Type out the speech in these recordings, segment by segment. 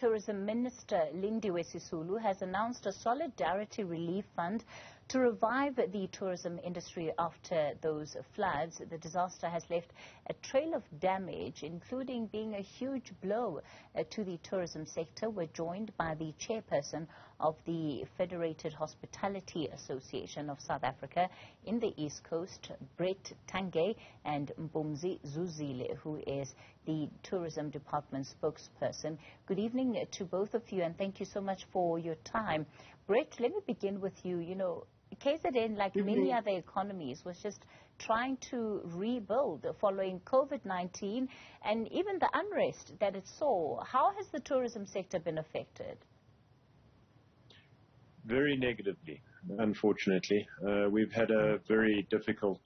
Tourism Minister Lindiwe Sisulu has announced a solidarity relief fund to revive the tourism industry after those floods. The disaster has left a trail of damage, including being a huge blow to the tourism sector. We're joined by the Chairperson of the Federated Hospitality Association of South Africa in the East Coast, Tungay, and Mpumzi Zuzile, who is the Tourism Department spokesperson. Good evening to both of you, and thank you so much for your time. Brett, let me begin with you. You know, KZN, like many other economies, was just trying to rebuild following COVID-19 and even the unrest that it saw. How has the tourism sector been affected? Very negatively, unfortunately. We've had a very difficult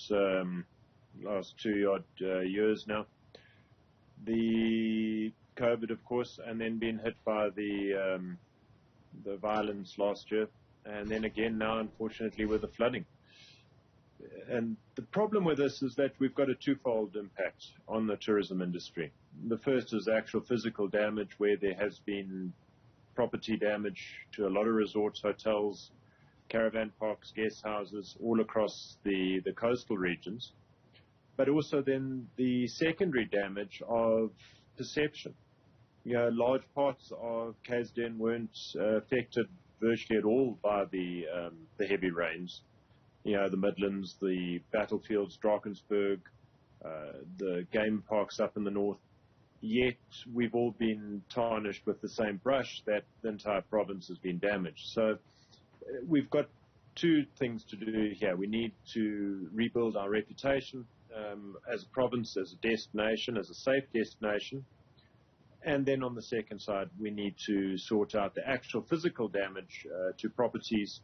last 2 odd years now. The COVID, of course, and then being hit by the violence last year, and then again now, unfortunately, with the flooding. And the problem with this is that we've got a twofold impact on the tourism industry. The first is actual physical damage, where there has been property damage to a lot of resorts, hotels, caravan parks, guest houses, all across the coastal regions. But also then the secondary damage of perception. You know, large parts of KZN weren't affected virtually at all by the heavy rains. You know, the Midlands, the battlefields, Drakensberg, the game parks up in the north. Yet we've all been tarnished with the same brush that the entire province has been damaged. So we've got two things to do here. We need to rebuild our reputation as a province, as a destination, as a safe destination. And then on the second side, we need to sort out the actual physical damage to properties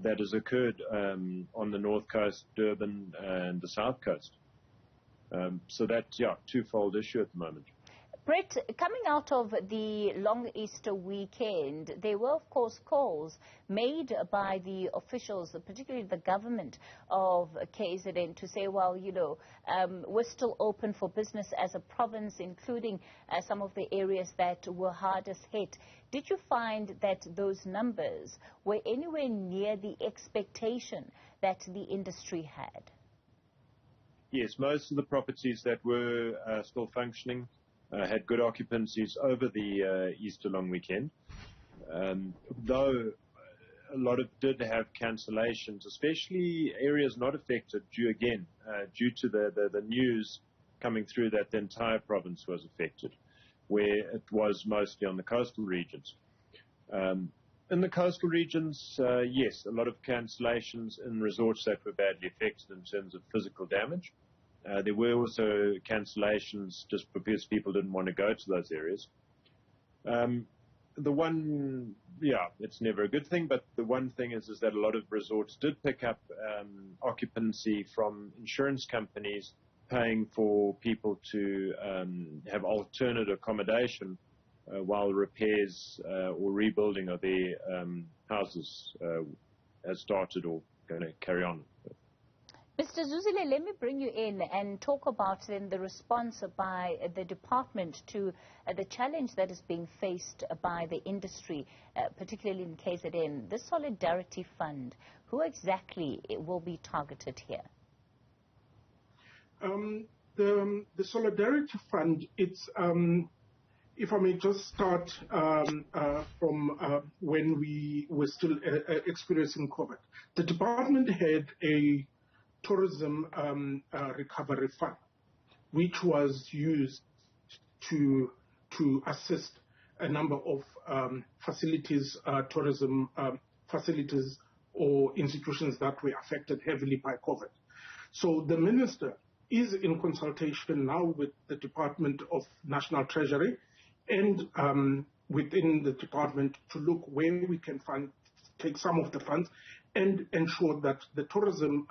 that has occurred on the north coast, Durban, and the south coast. So that's, yeah, twofold issue at the moment. Brett, coming out of the long Easter weekend, there were, of course, calls made by the officials, particularly the government of KZN, to say, well, you know, we're still open for business as a province, including some of the areas that were hardest hit. Did you find that those numbers were anywhere near the expectation that the industry had? Yes, most of the properties that were still functioning had good occupancies over the Easter long weekend, though a lot of did have cancellations, especially areas not affected due to the news coming through that the entire province was affected, where it was mostly on the coastal regions. In the coastal regions, yes, a lot of cancellations in resorts that were badly affected in terms of physical damage. There were also cancellations just because people didn't want to go to those areas. The one, yeah, it's never a good thing, but the one thing is that a lot of resorts did pick up occupancy from insurance companies paying for people to have alternate accommodation while repairs or rebuilding of their houses has started or going to carry on. Mr. Zuzile, let me bring you in and talk about then the response by the department to the challenge that is being faced by the industry, particularly in KZN. The Solidarity Fund, who exactly will be targeted here? The Solidarity Fund, it's, if I may just start from when we were still experiencing COVID. The department had a tourism recovery fund, which was used to assist a number of facilities, tourism facilities or institutions that were affected heavily by COVID. So the minister is in consultation now with the Department of National Treasury and within the department to look where we can take some of the funds and ensure that the tourism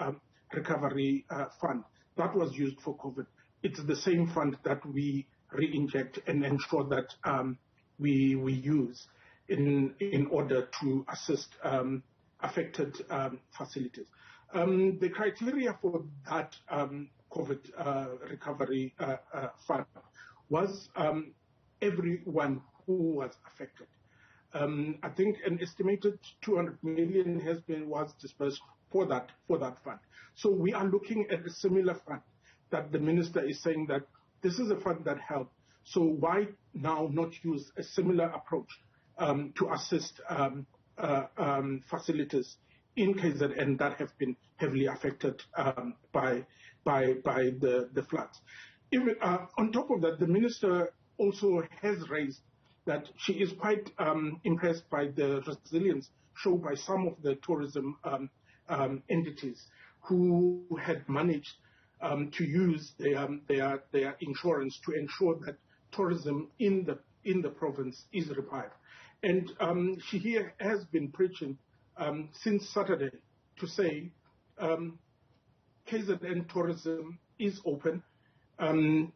recovery fund that was used for COVID, it's the same fund that we re-inject and ensure that we use in order to assist affected facilities. The criteria for that COVID recovery fund was everyone who was affected. I think an estimated 200 million was disbursed for that fund. So we are looking at a similar fund that the minister is saying that this is a fund that helped. So why now not use a similar approach to assist facilities in KZN that have been heavily affected by the floods? Even, on top of that, the minister also has raised that she is quite impressed by the resilience shown by some of the tourism entities who had managed to use their insurance to ensure that tourism in the province is revived. And she here has been preaching since Saturday to say KZN tourism is open.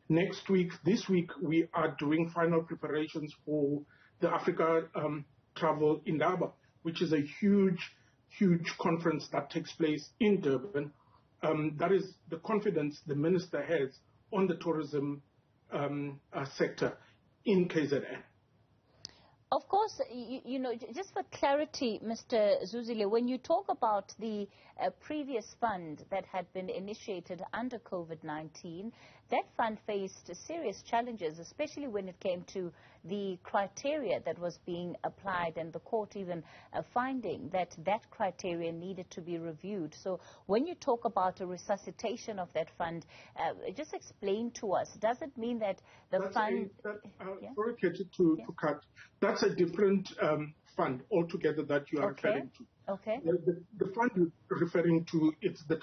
Next week, this week, we are doing final preparations for the Africa Travel Indaba, which is a huge conference that takes place in Durban. That is the confidence the minister has on the tourism sector in KZN. Of course, you know, just for clarity, Mr. Zuzile, when you talk about the previous fund that had been initiated under COVID-19, that fund faced serious challenges, especially when it came to the criteria that was being applied, and the court even finding that that criteria needed to be reviewed. So when you talk about a resuscitation of that fund, just explain to us, does it mean that the fund... Sorry, Katie, to cut. That's a different fund altogether that you are referring to. Okay. The fund you're referring to, it's the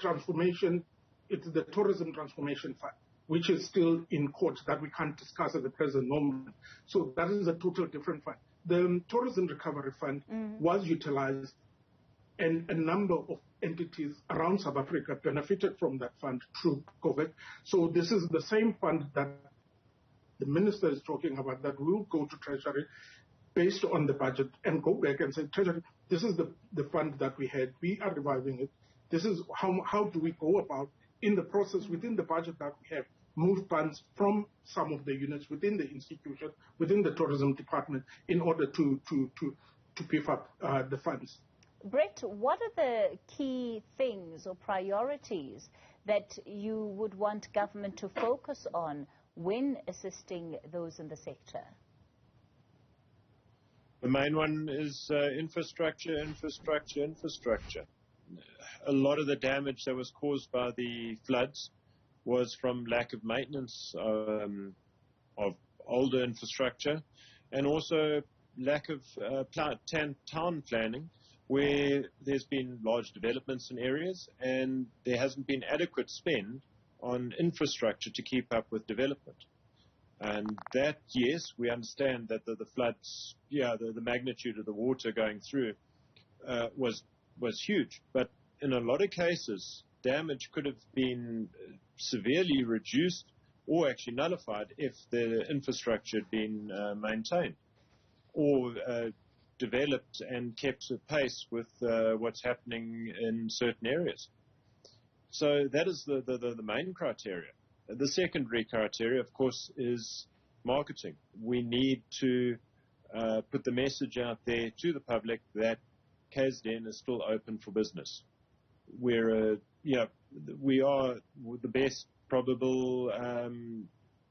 Tourism Transformation Fund, which is still in court that we can't discuss at the present moment. So that is a total different fund. The Tourism Recovery Fund was utilized, and a number of entities around South Africa benefited from that fund through COVID. So this is the same fund that the minister is talking about that will go to Treasury based on the budget and go back and say, Treasury, this is the fund that we had. We are reviving it. This is how do we go about in the process within the budget that we have, move funds from some of the units within the institution, within the tourism department, in order to beef up the funds. Brett, what are the key things or priorities that you would want government to focus on when assisting those in the sector? The main one is infrastructure. A lot of the damage that was caused by the floods was from lack of maintenance of older infrastructure, and also lack of town planning, where there's been large developments in areas and there hasn't been adequate spend on infrastructure to keep up with development. And that, yes, we understand that the floods, the magnitude of the water going through was huge. But in a lot of cases, damage could have been severely reduced or actually nullified if the infrastructure had been maintained or developed and kept pace with what's happening in certain areas. So that is the main criteria. The secondary criteria, of course, is marketing. We need to put the message out there to the public that KZN is still open for business. We are the best probable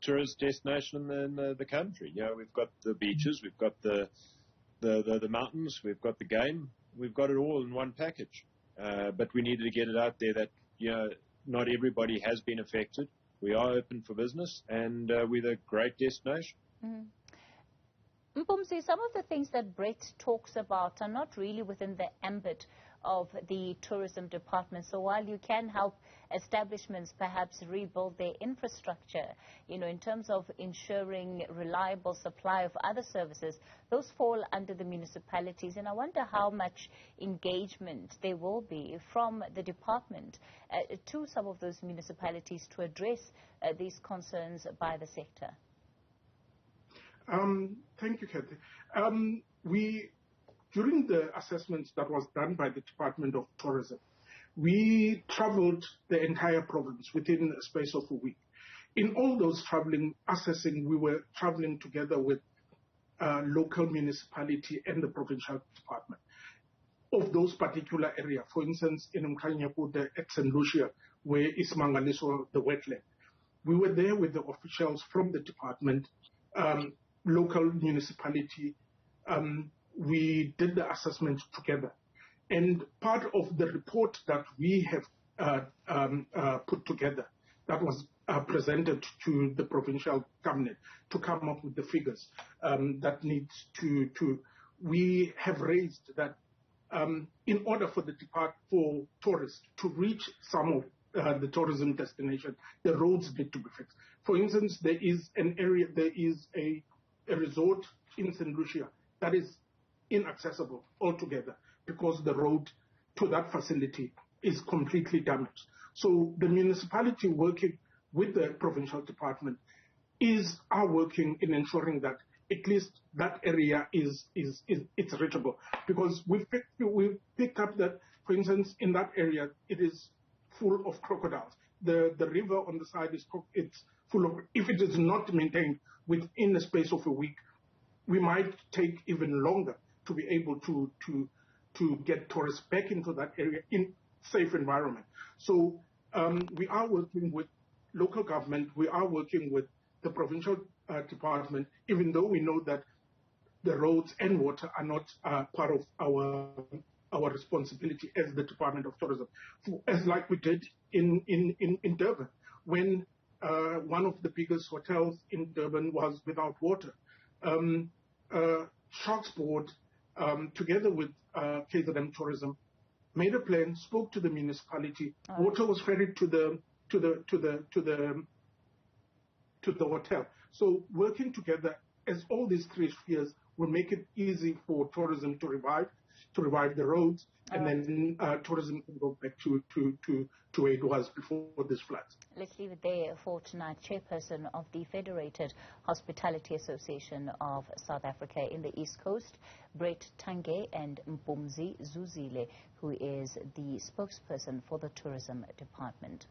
tourist destination in the country. We've got the beaches, we've got the mountains, we've got the game, we've got it all in one package. But we needed to get it out there that not everybody has been affected. We are open for business, and we're a great destination. Mpumzi, some of the things that Brett talks about are not really within the ambit of the tourism department. So while you can help establishments perhaps rebuild their infrastructure, in terms of ensuring reliable supply of other services, those fall under the municipalities. And I wonder how much engagement there will be from the department to some of those municipalities to address these concerns by the sector. Thank you, Kathy. During the assessments that was done by the Department of Tourism, we traveled the entire province within a space of a week. In all those assessing, we were traveling together with local municipality and the provincial department of those particular areas. For instance, in Mkhanyakude at St. Lucia, where is Mangaliso, the wetland. We were there with the officials from the department, local municipality. We did the assessment together. And part of the report that we have put together, that was presented to the provincial cabinet to come up with the figures that needs to we have raised that in order for for tourists to reach some of the tourism destination, the roads need to be fixed. For instance, there is a resort in St. Lucia that is inaccessible altogether because the road to that facility is completely damaged. So the municipality working with the provincial department are working in ensuring that at least that area it's reachable, because we've picked up that, for instance, in that area it is full of crocodiles. The river on the side it's full of. If it is not maintained within the space of a week, we might take even longer to be able to get tourists back into that area in safe environment. So we are working with local government, we are working with the provincial department, even though we know that the roads and water are not part of our responsibility as the Department of Tourism. As like we did in Durban, when one of the biggest hotels in Durban was without water. Sharks Board, together with KZN Tourism, made a plan, spoke to the municipality. Water was ferried to the hotel. So working together as all these three spheres will make it easy for tourism to revive the roads, and then tourism can go back to where it was before this floods. Let's leave it there for tonight. Chairperson of the Federated Hospitality Association of South Africa in the East Coast, Tungay, and Mpumzi Zuzile, who is the spokesperson for the tourism department.